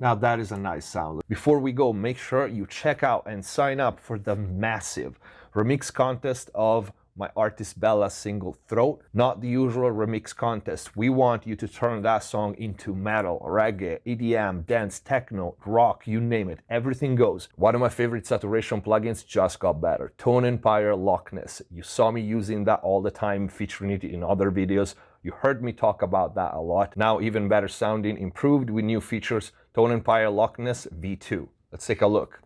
Now that is a nice sound. Before we go, make sure you check out and sign up for the massive remix contest of my artist Bella's single Throat. Not the usual remix contest. We want you to turn that song into metal, reggae, EDM, dance, techno, rock, you name it. Everything goes. One of my favorite saturation plugins just got better. Tone Empire Loc-Nes. You saw me using that all the time, featuring it in other videos. You heard me talk about that a lot. Now even better sounding, improved with new features. Tone Empire Loc-Nes V2. Let's take a look.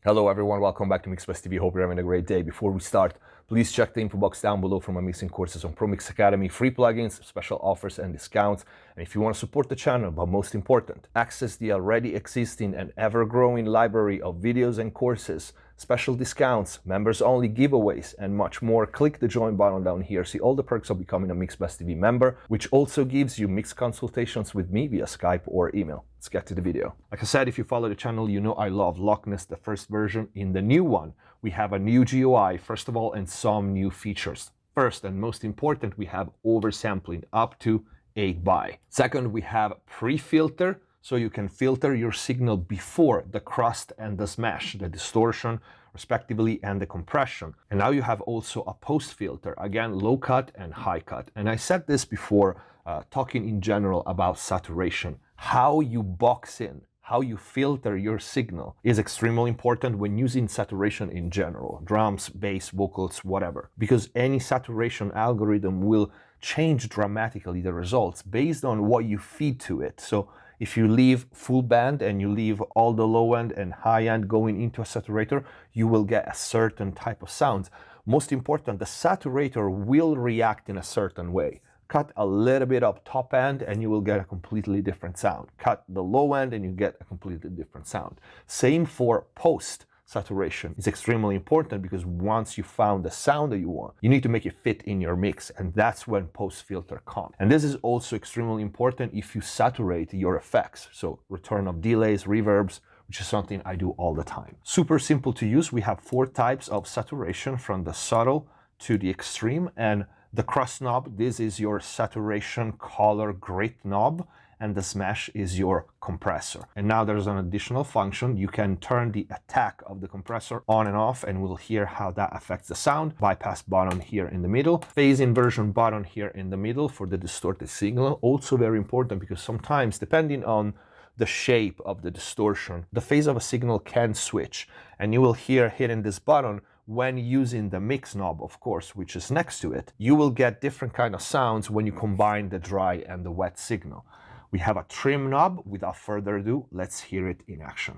Hello everyone, welcome back to MixBest TV. Hope you're having a great day. Before we start, please check the info box down below for my mixing courses on Pro Mix Academy, free plugins, special offers and discounts. And if you want to support the channel, but most important, access the already existing and ever-growing library of videos and courses, special discounts, members-only giveaways, and much more, click the join button down here. See all the perks of becoming a MixBest TV member, which also gives you mix consultations with me via Skype or email. Let's get to the video. Like I said, if you follow the channel, you know I love Loc-Nes, the first version. In the new one, we have a new GUI, first of all, and some new features. First and most important, we have oversampling up to 8x. Second, we have pre-filter, so you can filter your signal before the crust and the smash, the distortion, respectively, and the compression. And now you have also a post filter, again, low cut and high cut. And I said this before, talking in general about saturation. How you box in, how you filter your signal is extremely important when using saturation in general, drums, bass, vocals, whatever, because any saturation algorithm will change dramatically the results based on what you feed to it. So if you leave full band and you leave all the low end and high end going into a saturator, you will get a certain type of sound. Most important, the saturator will react in a certain way. Cut a little bit of top end and you will get a completely different sound. Cut the low end and you get a completely different sound. Same for post saturation. It's extremely important because once you found the sound that you want, you need to make it fit in your mix, and that's when post filter comes. And this is also extremely important if you saturate your effects. So return of delays, reverbs, which is something I do all the time. Super simple to use. We have 4 types of saturation, from the subtle to the extreme, and the crust knob, this is your saturation color grid knob, and the smash is your compressor. And now there's an additional function. You can turn the attack of the compressor on and off, and we'll hear how that affects the sound. Bypass button here in the middle. Phase inversion button here in the middle for the distorted signal. Also very important because sometimes, depending on the shape of the distortion, the phase of a signal can switch, and you will hear hitting this button when using the mix knob, of course, which is next to it. You will get different kind of sounds when you combine the dry and the wet signal. We have a trim knob. Without further ado, let's hear it in action.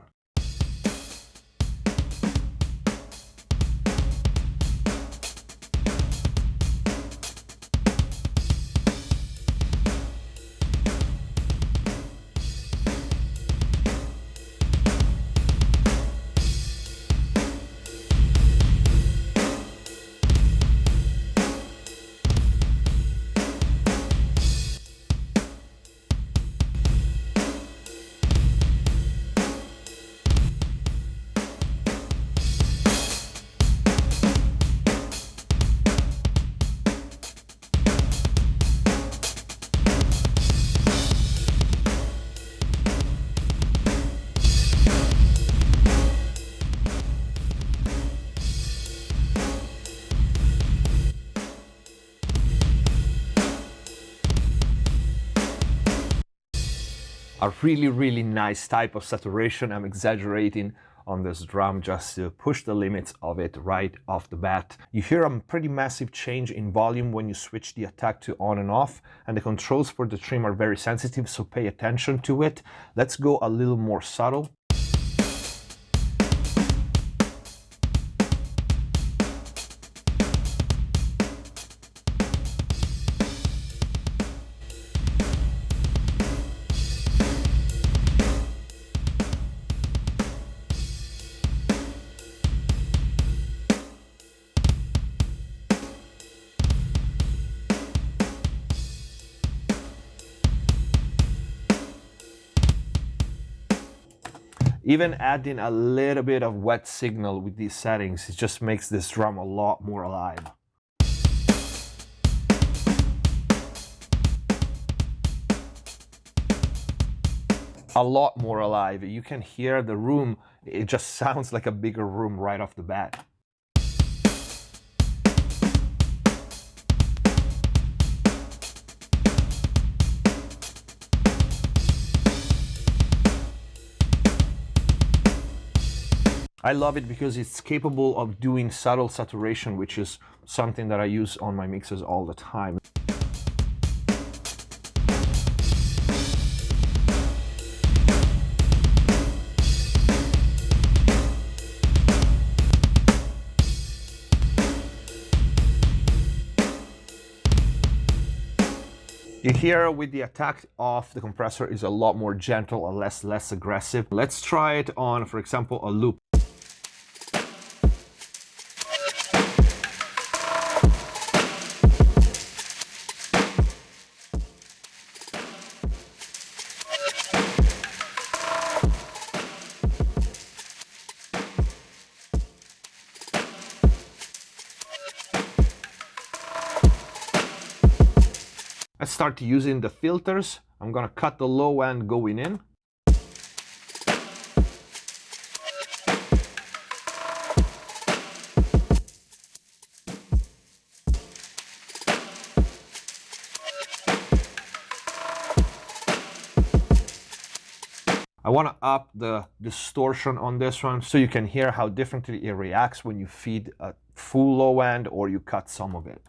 A really nice type of saturation. I'm exaggerating on this drum just to push the limits of it right off the bat. You hear a pretty massive change in volume when you switch the attack to on and off, and the controls for the trim are very sensitive, so pay attention to it. Let's go a little more subtle. Even adding a little bit of wet signal with these settings, it just makes this drum a lot more alive. a lot more alive. You can hear the room, it just sounds like a bigger room right off the bat. I love it because it's capable of doing subtle saturation, which is something that I use on my mixes all the time. You hear with the attack off, the compressor is a lot more gentle and less aggressive. Let's try it on, for example, a loop. Let's start using the filters. I'm gonna cut the low end going in. I want to up the distortion on this one so you can hear how differently it reacts when you feed a full low end or you cut some of it.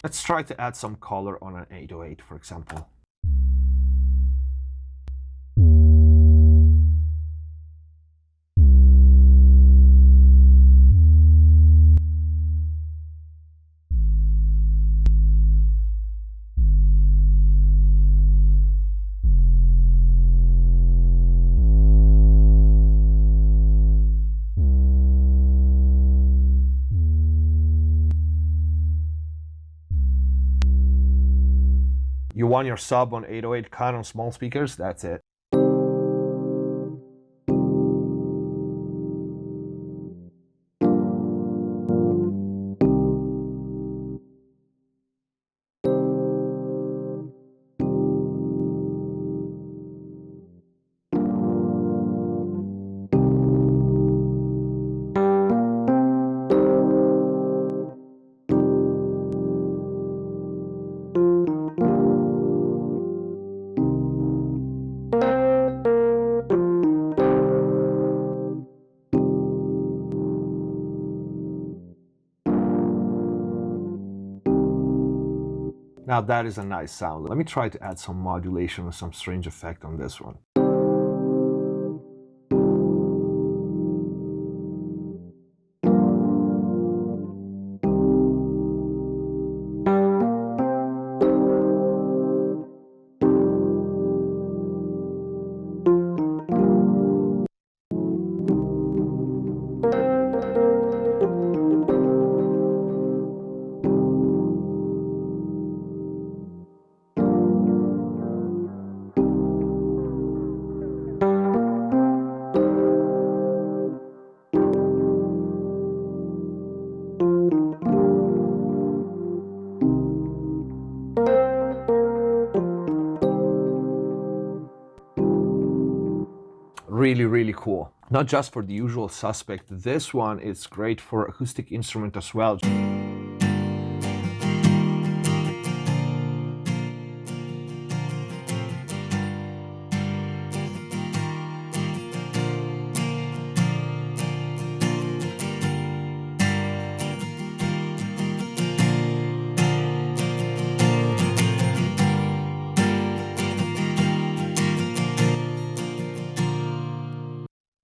Let's try to add some color on an 808, for example. You want your sub on 808 cut on small speakers, that's it. Now that is a nice sound. Let me try to add some modulation or some strange effect on this one. Really cool. Not just for the usual suspect, this one is great for acoustic instrument as well.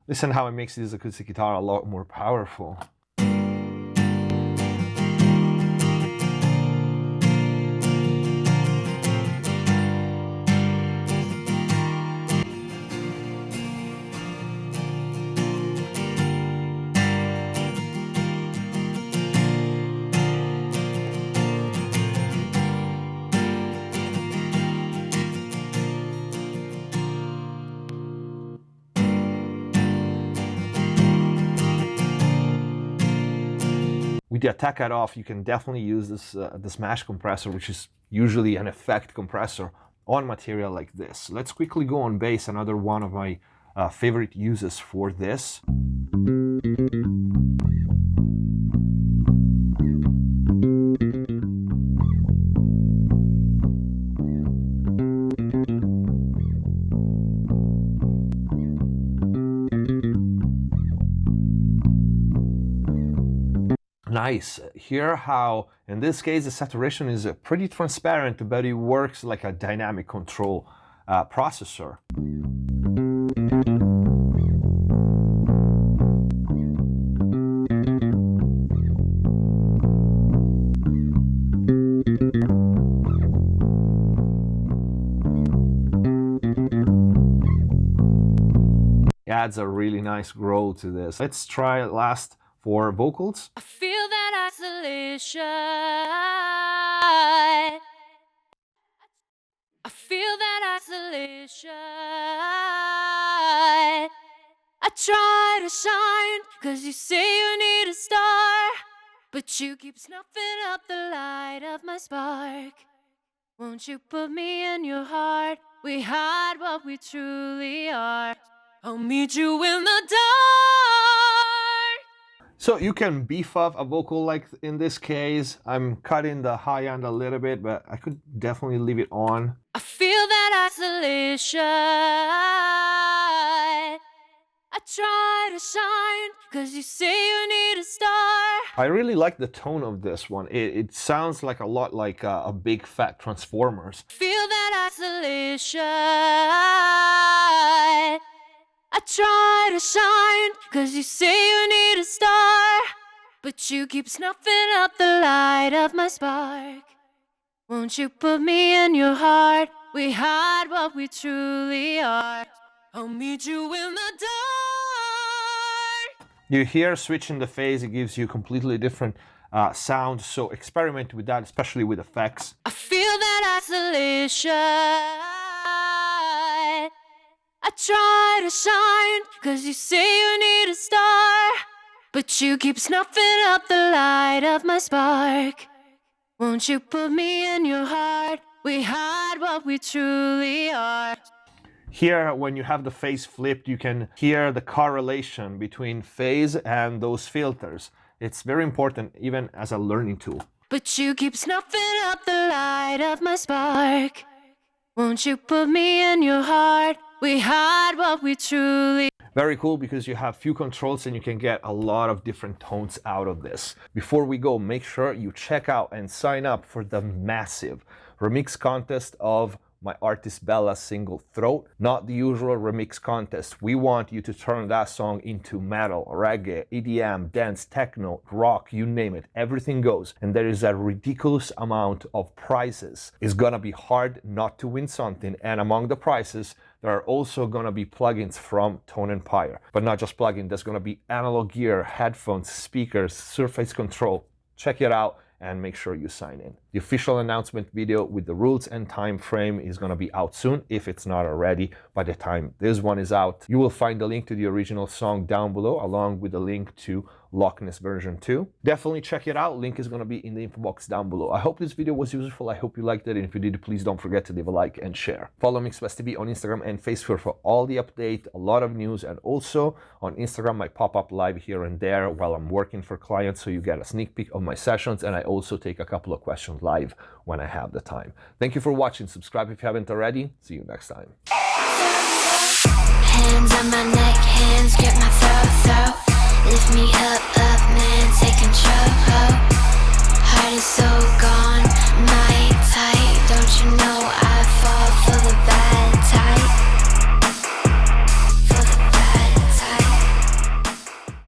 Listen how it makes this acoustic guitar a lot more powerful. With the attack head off, you can definitely use this the Smash compressor, which is usually an effect compressor, on material like this. Let's quickly go on bass, another one of my favorite uses for this. Nice. Here how, in this case, the saturation is pretty transparent, but it works like a dynamic control processor. Adds a really nice growl to this. Let's try it last for vocals. I feel that isolation. I feel that isolation. I try to shine, cause you say you need a star, but you keep snuffing up the light of my spark. Won't you put me in your heart? We hide what we truly are. I'll meet you in the dark. So you can beef up a vocal like in this case. I'm cutting the high end a little bit, but I could definitely leave it on. I feel that isolation. I try to shine, cause you say you need a star. I really like the tone of this one. It sounds like a lot like a big fat Transformers. Feel that isolation. I try to shine, cause you say you need a star, but you keep snuffing up the light of my spark. Won't you put me in your heart? We hide what we truly are. I'll meet you in the dark. You hear switching the phase, it gives you completely different sound, so experiment with that, especially with effects. I feel that isolation. I try to shine, cause you say you need a star, but you keep snuffing up the light of my spark. Won't you put me in your heart? We hide what we truly are. Here, when you have the phase flipped, you can hear the correlation between phase and those filters. It's very important, even as a learning tool. But you keep snuffing up the light of my spark. Won't you put me in your heart? We hide what we truly. Very cool, because you have few controls and you can get a lot of different tones out of this. Before we go, make sure you check out and sign up for the massive remix contest of my artist Bella's single Throat. Not the usual remix contest. We want you to turn that song into metal, reggae, EDM, dance, techno, rock, you name it. Everything goes. And there is a ridiculous amount of prizes. It's gonna be hard not to win something. And among the prizes, there are also gonna be plugins from Tone Empire. But not just plugins, there's gonna be analog gear, headphones, speakers, surface control. Check it out and make sure you sign in. The official announcement video with the rules and time frame is gonna be out soon, if it's not already. By the time this one is out, you will find the link to the original song down below, along with the link to Loc-Nes version 2. Definitely check it out. Link is gonna be in the info box down below. I hope this video was useful. I hope you liked it. And if you did, please don't forget to leave a like and share. Follow MixWestTV on Instagram and Facebook for all the update, a lot of news, and also on Instagram, I pop up live here and there while I'm working for clients, so you get a sneak peek of my sessions, and I also take a couple of questions live when I have the time. Thank you for watching. Subscribe if you haven't already. See you next time.